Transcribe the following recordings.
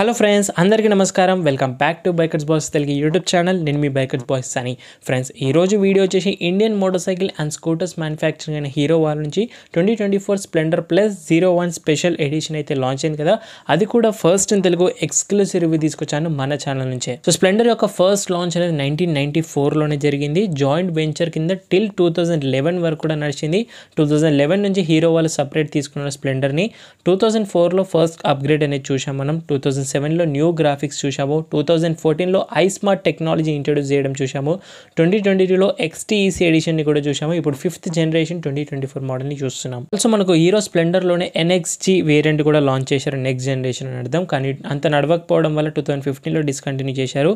Hello friends, అందరికీ నమస్కారం. Welcome back to bikers boys Telugu YouTube channel. నేను మీ బైకర్స్ బాయ్స్ అని. ఫ్రెండ్స్, ఈరోజు వీడియో వచ్చేసి Indian motor cycle and scooters manufacturing అయిన హీరో వాళ్ళ నుంచి 2024 స్ప్లెండర్ ప్లస్ 01 స్పెషల్ ఎడిషన్ అయితే లాంచ్ అయింది కదా. అది కూడా first in Telugu exclusive review తీసుకొచ్చాను మన ఛానల్ నుంచే. సో స్ప్లెండర్ యొక్క ఫస్ట్ లాంచ్ అనేది 1994లోనే జరిగింది. జాయింట్ వెంచర్ కింద టిల్ 2011 వరకు కూడా నడిచింది. 2011 నుంచి హీరో వాళ్ళు సపరేట్ తీసుకున్న స్ప్లెండర్ని 2004లో ఫస్ట్ అప్గ్రేడ్ అనేది చూసాం మనం. 2007లో న్యూ గ్రాఫిక్స్ చూసాము. 2014లో ఐస్మార్ట్ టెక్నాలజీ ఇంట్రొడ్యూస్ చేయడం చూసాము. 2022లో XTEC ఎడిషన్ని కూడా చూసాము. ఇప్పుడు 5th జనరేషన్ 2024 మోడల్ని చూస్తున్నాం. ఆల్సో మనకు హీరో స్ప్లెండర్లోనే NXG వేరియంట్ కూడా లాంచ్ చేశారు. నెక్స్ట్ జనరేషన్ అని అర్థం. కానీ అంత నడవకపోవడం వల్ల 2015లో డిస్కంటిన్యూ చేశారు.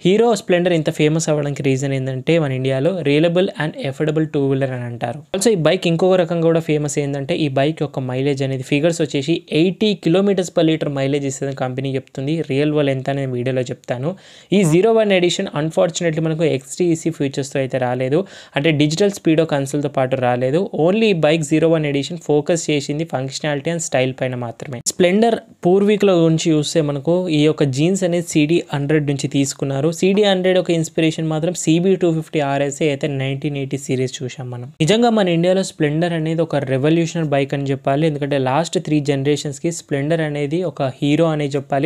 హీరో స్ప్లెండర్ ఇంత ఫేమస్ అవ్వడానికి రీజన్ ఏంటంటే మన ఇండియాలో reliable and affordable two wheeler అని అంటారు. ఆల్సో ఈ బైక్ ఇంకొక రకంగా కూడా ఫేమస్ ఏంటంటే ఈ బైక్ యొక్క మైలేజ్ అనేది ఫిగర్స్ వచ్చేసి 80 km/లీటర్ మైలేజ్ ఇస్తుంది కంపెనీ చెప్తుంది. రియల్ వల్ ఎంత అనేది వీడియోలో చెప్తాను. ఈ 01 ఎడిషన్ అన్ఫార్చునేట్లీ మనకు XTEC ఫీచర్స్తో అయితే రాలేదు. అంటే డిజిటల్ స్పీడో కన్సోల్తో పాటు రాలేదు. ఓన్లీ ఈ బైక్ 01 ఎడిషన్ ఫోకస్ చేసింది ఫంక్షనాలిటీ అండ్ స్టైల్ పైన మాత్రమే. స్ప్లెండర్ పూర్వీకుల గురించి చూస్తే మనకు ఈ యొక్క జీన్స్ అనేది CD100 నుంచి తీసుకున్నారు. CD100 ఒక ఇన్స్పిరేషన్ మాత్రం CB250 RS అయితే 1980 సిరీస్ చూసాం మనం. నిజంగా మన ఇండియాలో స్ప్లెండర్ అనేది ఒక రెవల్యూషనరీ బైక్ అని చెప్పాలి. ఎందుకంటే లాస్ట్ 3 జనరేషన్స్కి స్ప్లెండర్ అనేది ఒక హీరో అనే చెప్పాలి.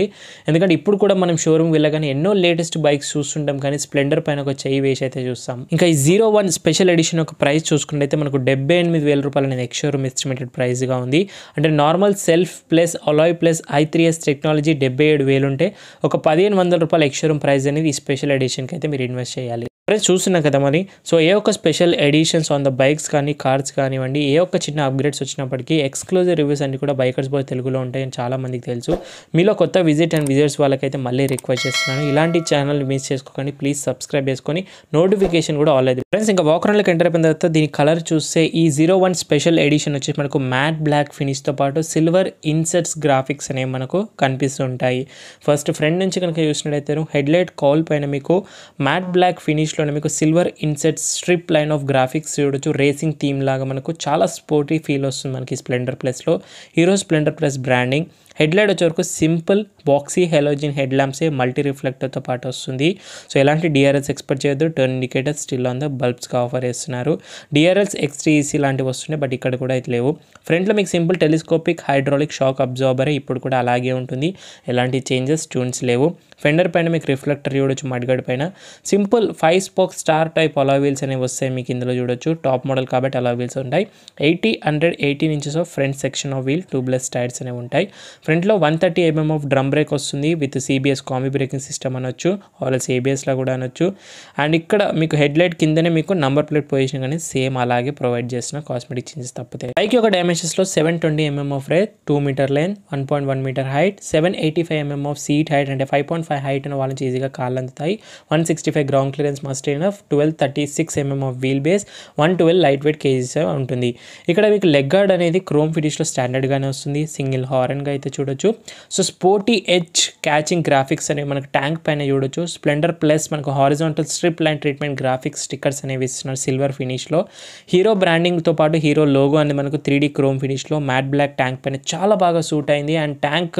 ఎందుకంటే ఇప్పుడు కూడా మనం షోరూమ్ వెళ్ళగానే ఎన్నో లేటెస్ట్ బైక్స్ చూస్తుంటాం, కానీ స్ప్లెండర్ పైన ఒక చెయ్యి వేసి అయితే చూస్తాం. ఇంకా ఈ 01 స్పెషల్ ఎడిషన్ ఒక ప్రైస్ చూసుకుంటే మనకు 78,000 రూపాయలు అనేది ఎక్స్ షోరూమ్ ఎస్టిమేటెడ్ ప్రైస్గా ఉంది. అంటే normal self plus Alai plus i3s technology 77,000 ఉంటే ఒక 1,500 రూపాయలు ఎక్స్ షోరూమ్ ప్రైస్ అనేది ఈ స్పెషల్ ఎడిషన్కి అయితే మీరు ఇన్వెస్ట్ చేయాలి. ఫ్రెండ్స్, చూస్తున్నాం కదా మరి. సో ఏ ఒక్క special editions on the bikes కానీ కార్స్ కానివ్వండి, ఏ ఒక్క చిన్న అప్గ్రేడ్స్ వచ్చినప్పటికీ ఎక్స్క్లూజివ్ రివ్యూస్ అన్ని కూడా బైకర్స్ బాయ్ తెలుగులో ఉంటాయని చాలా మందికి తెలుసు. మీలో కొత్త విజిటర్స్ వాళ్ళకైతే మళ్ళీ రిక్వెస్ట్ చేస్తున్నాను, ఇలాంటి ఛానల్ మిస్ చేసుకోకండి. ప్లీజ్ సబ్స్క్రైబ్ చేసుకొని నోటిఫికేషన్ కూడా ఆల్ అయితే. ఫ్రెండ్స్, ఇంకా వాకర్లోకి ఎంటర్ అయిపోయిన తర్వాత దీని కలర్ చూస్తే ఈ 01 స్పెషల్ ఎడిషన్ వచ్చేసి మనకు మ్యాట్ బ్లాక్ ఫినిష్తో పాటు సిల్వర్ ఇన్సెట్స్ గ్రాఫిక్స్ అనేవి మనకు కనిపిస్తుంటాయి. ఫస్ట్ ఫ్రంట్ నుంచి కనుక చూసినట్టయితే హెడ్లైట్ కాల్ పైన మీకు మ్యాట్ బ్లాక్ ఫినిష్ మీకు silver inset strip line of graphics చూడొచ్చు. రేసింగ్ థీమ్ లాగా మనకు చాలా స్పోర్టీ ఫీల్ వస్తుంది మనకి స్ప్లెండర్ ప్లస్లో. Hero Splendor Plus branding. Headlight వచ్చే వరకు సింపుల్ బాక్సీ హెలోజిన్ హెడ్ ల్యాంప్సే మల్టీ రిఫ్లెక్టర్తో పాటు వస్తుంది. సో ఎలాంటి DRLs ఎక్స్పెక్ట్ చేయొద్దు. Turn indicators still on the బల్బ్స్గా ఆఫర్ చేస్తున్నారు. DRLs XTEC లాంటివి వస్తున్నాయి, బట్ ఇక్కడ కూడా అయితే లేవు. ఫ్రంట్లో మీకు సింపుల్ టెలిస్కోపిక్ హైడ్రాలిక్ షాక్ అబ్జార్బరే ఇప్పుడు కూడా అలాగే ఉంటుంది. ఎలాంటి చేంజెస్ ట్యూన్స్ లేవు. ఫెండర్ పైన మీకు రిఫ్లెక్టర్ చూడొచ్చు. మడ్గార్డ్ పైన simple 5 spoke star type alloy wheels అనేవి వస్తాయి మీకు ఇందులో చూడొచ్చు. టాప్ మోడల్ కాబట్టి అలాయ్ వీల్స్ ఉంటాయి. 18 inches of front section of wheel, tubeless tyres అనేవి ఉంటాయి. ఫ్రంట్లో 130 mm ఆఫ్ డ్రమ్ బ్రేక్ వస్తుంది with CBS combi braking system అనొచ్చు, ఆల్స్ ABSలా కూడా అనొచ్చు. అండ్ ఇక్కడ మీకు హెడ్లైట్ కిందనే మీకు నంబర్ ప్లేట్ పొజిషన్ అనేది సేమ్ అలాగే ప్రొవైడ్ చేసిన కాస్మెటిక్ చేంజెస్ తప్పితే. బైక్ యొక్క డైమెన్షన్స్లో 720 mm of rate, 2 metre length, 1.1 metre height, 785 mm of seat height, అంటే 5.5 హైట్ అని వాళ్ళకి ఈజీగా కాళ్ళు అందుతాయి. 165 ground clearance must enough, 1236 mm of wheel base, 112 light weight kgs ఉంటుంది. ఇక్కడ మీకు లెగ్ గార్డ్ అనేది క్రోమ్ ఫినిష్లో స్టాండర్డ్గానే వస్తుంది. సింగిల్ హార్న్గా అయితే చూడొచ్చు. So sporty edge catching graphics అనేవి మనకు ట్యాంక్ పైన చూడొచ్చు. స్ప్లెండర్ ప్లస్ మనకు horizontal strip line treatment graphics stickers అనేవి ఇస్తున్నారు సిల్వర్ ఫినిష్లో. హీరో బ్రాండింగ్తో పాటు హీరో లోగో అనేది మనకు 3D క్రోమ్ ఫినిష్లో మ్యాట్ బ్లాక్ ట్యాంక్ పైన చాలా బాగా సూట్ అయింది. అండ్ ట్యాంక్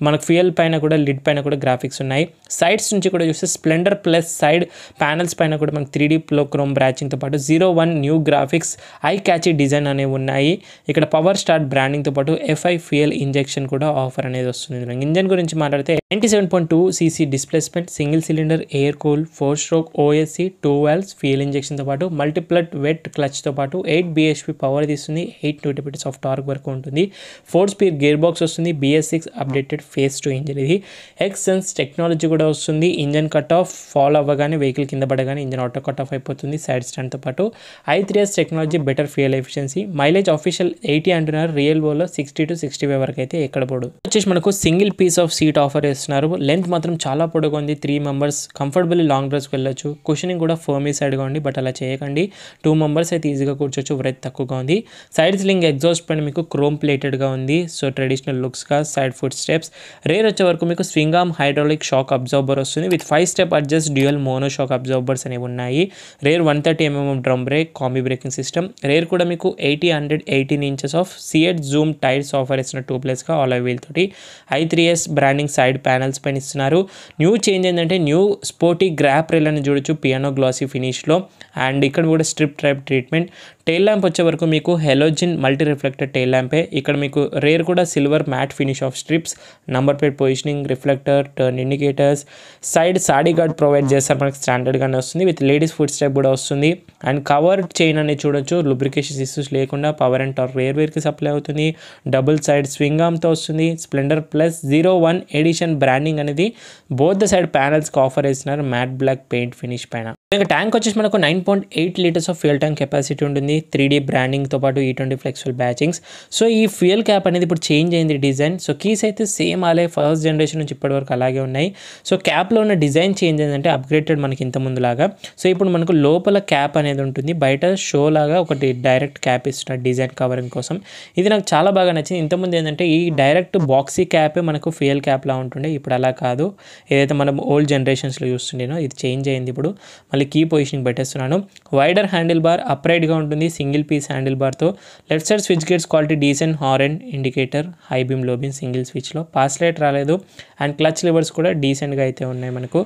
మనకు ఫ్యూయల్ పైన కూడా లిడ్ పైన కూడా గ్రాఫిక్స్ ఉన్నాయి. సైడ్స్ నుంచి కూడా చూస్తే స్ప్లెండర్ ప్లస్ సైడ్ ప్యానల్స్ పైన కూడా మనకు 3D క్రోమ్ బ్రాచింగ్తో పాటు 01 new graphics eye catchy design అనేవి ఉన్నాయి. ఇక్కడ పవర్ స్టార్ట్ బ్రాండింగ్తో పాటు FI ఫ్యూయల్ ఇంజెక్షన్ కూడా ఆఫర్ అనేది వస్తుంది. ఇంజన్ గురించి మాట్లాడితే 97.2cc displacement, single cylinder air cool 4 stroke OSC 2 valves fuel ఇంజెక్షన్తో పాటు మల్టీప్లట్ వెట్ క్లచ్తో పాటు 8 bhp పవర్ తీస్తుంది. 8 Nm ఆఫ్ టార్క్ వరకు ఉంటుంది. 4 స్పీడ్ గేర్ బాక్స్ వస్తుంది. BS6 updated face 2 engine. ఇది XSense టెక్నాలజీ కూడా వస్తుంది. ఇంజన్ కట్ ఆఫ్ ఫాల్ అవ్వగానే వెహికల్ కింద పడగానే ఇంజన్ ఆటో కట్ ఆఫ్ అయిపోతుంది సైడ్ స్టాండ్తో పాటు. i3s technology better fuel efficiency. Mileage official 80 అంటున్నారు, రియల్ వోలో 60 to 65 వరకు అయితే ఎక్కడ పోడు. వచ్చేసి మనకు single piece of seat offer చేస్తున్నారు. లెంత్ మాత్రం చాలా పొడుగా ఉంది. 3 మెంబర్స్ కంఫర్టబుల్లీ లాంగ్ డ్రైవ్స్కి వెళ్ళొచ్చు. కుషనింగ్ కూడా ఫర్మీ సైడ్గా ఉంది, బట్ అలా చేయకండి. 2 మెంబర్స్ అయితే ఈజీగా కూర్చోవచ్చు. బ్రెత్ తక్కువగా ఉంది. సైడ్ స్లింగ్ ఎగ్జాస్ట్ పైన మీకు క్రోమ్ ప్లేటెడ్గా ఉంది. సో ట్రెడిషనల్ లుక్స్గా సైడ్ ఫుట్ స్టెప్స్. రేర్ వచ్చే వరకు మీకు swing arm hydraulic shock absorber వస్తుంది with 5 step adjust dual mono shock absorbers అనేవి ఉన్నాయి. Rear 130 mm drum brake, combi braking system. Rear కూడా మీకు 80, 100, 18 inches of C8 zoom tyres offer ఇస్తున్న 2+గా అలాయ్ వీల్ తోటి. i3s బ్రాండింగ్ సైడ్ ప్యానల్స్ పైన ఇస్తున్నారు. న్యూ చేంజ్ ఏంటంటే న్యూ స్పోర్టీ గ్రాప్ రైల్ అని చూడొచ్చు పియానో గ్లాసీ ఫినిష్లో. అండ్ ఇక్కడ కూడా strip type treatment. Tail lamp వచ్చే వరకు మీకు హెలోజిన్ మల్టీ రిఫ్లెక్టర్ టైల్ ల్యాంపే. ఇక్కడ మీకు రేర్ కూడా silver matte finish of strips, number plate positioning, reflector, turn indicators, side sari guard provide చేస్తారు మనకి స్టాండర్డ్గానే వస్తుంది. విత్ లేడీస్ ఫుడ్ స్టెప్ కూడా వస్తుంది. అండ్ కవర్ చైన్ అనేది చూడొచ్చు లూబ్రికేషన్ ఇష్యూస్ లేకుండా పవర్ అండ్ టార్క్ రేర్ వేర్కి సప్లై అవుతుంది. డబుల్ సైడ్ స్వింగ్ ఆర్మ్తో వస్తుంది. స్ప్లెండర్ ప్లస్ 01 ఎడిషన్ బ్రాండింగ్ అనేది బోత్ ద సైడ్ ప్యానల్స్కి ఆఫర్ చేస్తున్నారు మ్యాట్ బ్లాక్ పెయింట్ ఫినిష్ పైన. ఇంకా ట్యాంక్ వచ్చేసి మనకు 9.8 litres of fuel tank capacity ఉంటుంది. 3D బ్రాండింగ్తో పాటు E20 ఫ్లెక్సిబుల్ బ్యాచింగ్స్. సో ఈ ఫ్యూయల్ క్యాప్ అనేది ఇప్పుడు చేంజ్ అయింది డిజైన్. సో కీస్ అయితే సేమ్ అలాగే ఫస్ట్ జనరేషన్ నుంచి ఇప్పటి వరకు అలాగే ఉన్నాయి. సో క్యాప్లో ఉన్న డిజైన్ చేంజ్ అయిందంటే అప్గ్రేడెడ్ మనకి ఇంత ముందులాగా. సో ఇప్పుడు మనకు లోపల క్యాప్ అనేది ఉంటుంది, బయట షో లాగా ఒకటి డైరెక్ట్ క్యాప్ ఇస్తున్నారు డిజైన్ కవరింగ్ కోసం. ఇది నాకు చాలా బాగా నచ్చింది. ఇంతకుముందు ఏంటంటే ఈ డైరెక్ట్ బాక్సీ క్యాపే మనకు ఫ్యూయల్ క్యాప్లా ఉంటుండే, ఇప్పుడు అలా కాదు. ఏదైతే మనం ఓల్డ్ జనరేషన్స్లో చూస్తుండేనో ఇది చేంజ్ అయింది. ఇప్పుడు మళ్ళీ కీ పొజిషనింగ్ పెట్టేస్తున్నాను. వైడర్ హ్యాండిల్ బార్ అప్రైట్గా ఉంటుంది సింగిల్ పీస్ హ్యాండిల్ బార్తో. Left side switch gates quality decent, horn indicator, high beam low beam single స్విచ్లో. పాస్ లైట్ రాలేదు. అండ్ క్లచ్ లివర్స్ కూడా డీసెంట్గా అయితే ఉన్నాయి మనకు.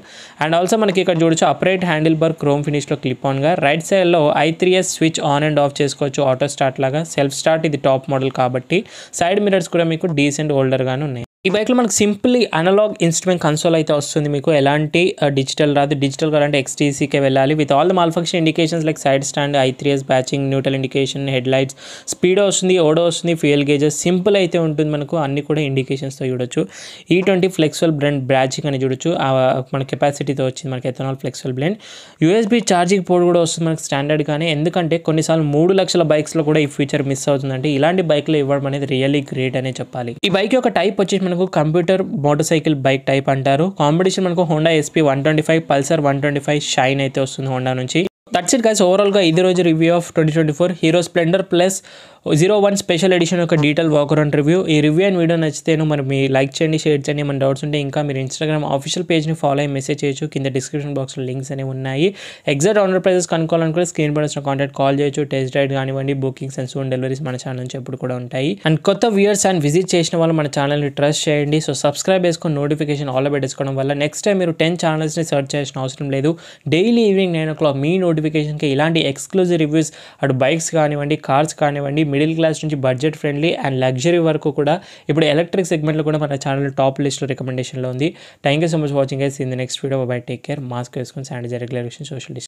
అండ్ ఆల్సో మనకి ఇక్కడ చూడొచ్చు అప్రైట్ హ్యాండిల్ బార్ క్రోమ్ ఫినిష్లో క్లిప్ ఆన్గా. రైట్ సైడ్లో i3s switch on and off చేసుకోవచ్చు ఆటో స్టార్ట్ లాగా. సెల్ఫ్ స్టార్ట్ ఇది టాప్ మోడల్ కాబట్టి. సైడ్ మిరర్స్ కూడా మీకు డీసెంట్ ఓల్డర్గానే ఉన్నాయి. ఈ బైక్లో మనకు సింప్లీ అనలాగ్ ఇన్స్ట్రుమెంట్ కన్సోల్ అయితే వస్తుంది. మీకు ఎలాంటి డిజిటల్ రాదు. డిజిటల్ కావాలంటే XTCకే వెళ్ళాలి. With all the mall function indications like side stand, i3s బ్యాచింగ్, neutral indication, head lights, speedo వస్తుంది, ఓడో వస్తుంది, ఫ్యూయల్ గేజెస్. సింపుల్ అయితే ఉంటుంది మనకు. అన్ని కూడా ఇండికేషన్స్తో చూడొచ్చు. E20 ఫ్లెక్సిబుల్ బ్లెండ్ బ్యాచింగ్ అని చూడొచ్చు. మన కెపాసిటీతో వచ్చింది మనకి ethanol flexible blend. USB charging port కూడా వస్తుంది మనకు స్టాండర్డ్గానే. ఎందుకంటే కొన్నిసార్లు 3 లక్షల బైక్స్లో కూడా ఈ ఫీచర్ మిస్ అవుతుందంటే ఇలాంటి బైక్లో ఇవ్వడం అనేది రియల్లీ గ్రేట్ అనే చెప్పాలి. ఈ బైక్ యొక్క టైప్ వచ్చేసి మనకు commuter motorcycle bike type అంటారు. కాంపిటీషన్ మనకు హోండా SP 125, పల్సర్ 125, షైన్ అయితే వస్తుంది హోండా నుంచి. That's it guys. ఓవరాల్గా ఇది రోజు review of 2024 Hero Splendor plus 01 special edition యొక్క డీటెయిల్ వాక్ అరౌండ్ రివ్యూ. ఈ రివ్యూ అండ్ వీడియో నచ్చితేను మరి మీ లైక్ చేయండి, షేర్ చేయండి. మన డౌట్స్ ఉంటే ఇంకా మీరు ఇన్స్టాగ్రామ్ ఆఫీషియల్ పేజ్ని ఫాలో అయ్యి మెసేజ్ చేయొచ్చు. కింద డిస్క్రిప్షన్ బాక్స్లో లింక్స్ అనేవి ఉన్నాయి. ఎగ్జాక్ట్ ఆనర్ ప్రైజెస్ కనుక్కోవాలనుకుంటే స్క్రీన్ పైన కాంటాక్ట్ కాల్ చేయొచ్చు. టెస్ట్ రైడ్ కానివ్వండి, బుకింగ్స్ అండ్ సూన్ డెలివరీస్ మన ఛానల్ నుంచి ఎప్పుడు కూడా ఉంటాయి. అండ్ కొత్త వ్యూయర్స్ అండ్ విజిట్ చేసిన వాళ్ళు మన ఛానల్ని ట్రస్ట్ చేయండి. సో సబ్స్క్రైబ్ చేసుకొని నోటిఫికేషన్ ఆల్ పెట్టేసుకోవడం వల్ల నెక్స్ట్ టైం మీరు 10 ఛానల్స్ని సర్చ్ చేయాల్సిన అవసరం లేదు. డైలీ ఈవినింగ్ 9 o'clock మీ నోటిఫికేషన్కి ఇలాంటి ఎక్స్క్లూజివ్ రివ్యూస్ అటు బైక్స్ కానివ్వండి, కార్స్ కానివ్వండి, మిడిల్ క్లాస్ నుంచి బడ్జెట్ ఫ్రెండ్లీ అండ్ లగ్జరీ వరకు కూడా ఇప్పుడు ఎలక్ట్రిక్ సెగ్మెంట్లో కూడా మన ఛానల్ టాప్ లిస్ట్లో రికమెండేషన్లో ఉంది. Thank you so much watching guys. In the next video. Bye take care. Mask వేసుకొని శానిటైజర్, రెగ్యులర్ సోషల్ డిస్టెన్స్.